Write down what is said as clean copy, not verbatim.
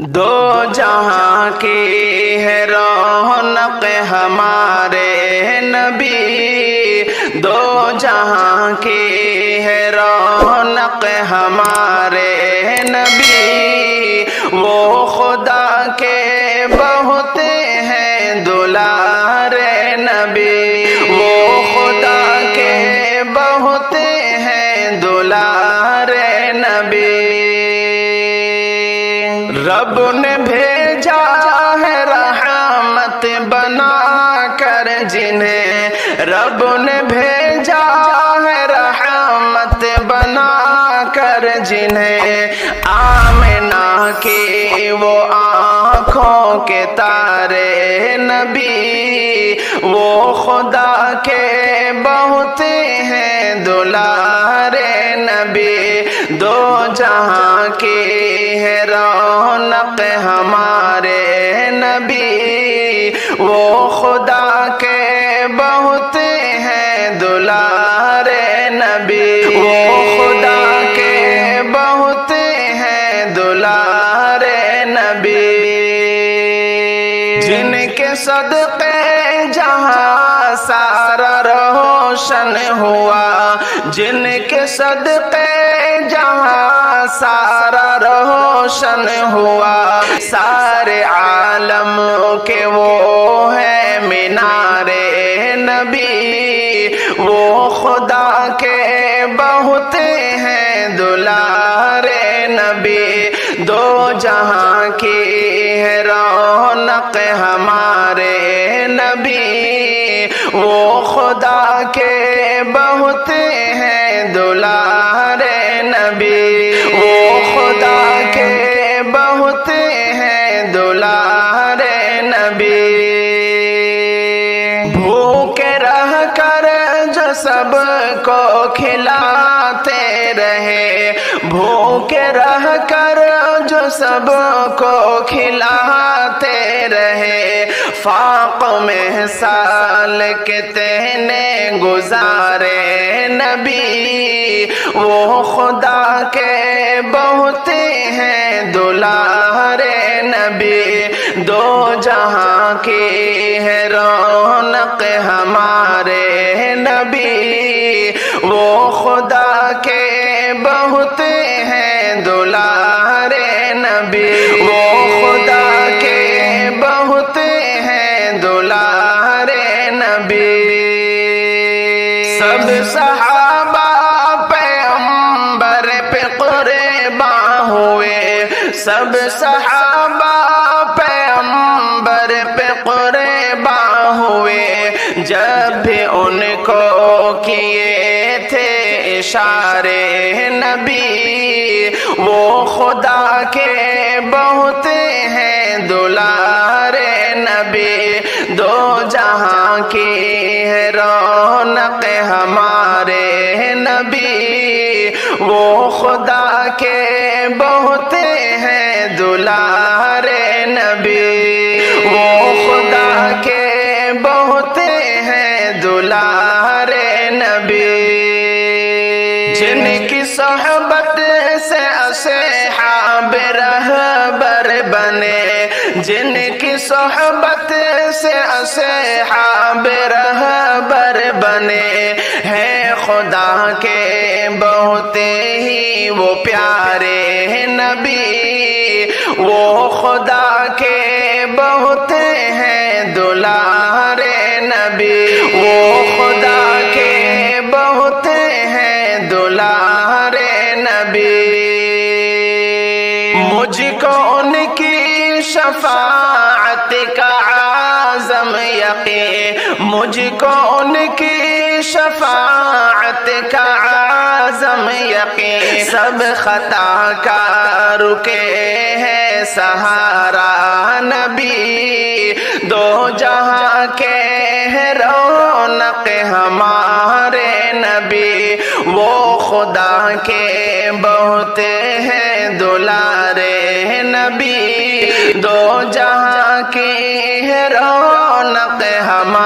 دو جہاں کی ہے رونق ہمارے نبی، دو جہاں کی ہے رونق ہمارے نبی، وہ خدا کے بہت ہیں دلارے نبی، وہ خدا کے بہت ہیں دلارے نبی۔ رب نے بھیجا ہے رحمت بنا کر جنہیں، رب نے بھیجا ہے رحمت بنا کر جنہیں، آمنہ کی وہ آنکھوں کے تارے نبی، وہ خدا کے بہت ہیں دلارے نبی، دو جہاں کی ہے رونق ہمارے نبی، وہ خدا کے بہت ہیں دلارے نبی، وہ خدا کے بہت ہیں دلارے نبی، جن کے صدقے جہاں سارا روشن ہوا، جن کے صدقے جہاں سارا روشن ہوا، سارے عالم کے وہ ہے مینارے نبی، وہ خدا کے بہت ہیں دلارے نبی، دو جہاں کی ہے رونق ہمارے نبی، وہ خدا کے بہت ہیں دلارے نبی، وہ خدا کے بہت ہیں دلارے نبی، بھوکے رہ کر جو سب کو کھلاتے رہے، بھوکے رہ کر جو سب کو کھلاتے رہے، فاق میں سال کتنے گزارے نبی، وہ خدا کے بہت ہیں دلارے نبی، دو جہاں کی ہے رونق ہمارے نبی، وہ خدا کے بہت ہیں دلارے نبی، وہ خدا کے بہت ہیں دلارے نبی، سب صحابہ پیغمبر پہ قربان ہوئے، سب صحابہ پیغمبر پہ قربان ہوئے، جب بھی ان کو کیے تھے اشارے نبی، وہ خدا کے بہت ہیں دلارے نبی، دو جہاں کی ہے رونق ہمارے نبی، وہ خدا کے بہت ہیں دلارے نبی، وہ خدا کے بہت ہیں دلارے نبی، جن کی صحبت سے اصحاب رہبر بنے، جن کی صحبت سے اصحاب رہبر بنے، ہیں خدا کے بہت ہی وہ پیارے نبی، وہ خدا کے بہت ہیں دلارے نبی، وہ خدا کے بہت ہیں دلارے نبی، مجھ کو ان کی شفاعت کا عازم یقین، مجھ کو ان کی شفاعت کا عازم یقین، سب خطا کا رکے ہے سہارا نبی، دو جہاں کے ہے رونق ہمارے نبی، وہ خدا کے بہت ہیں دلارے نبی، دو جہاں کی ہے رونق ہمارے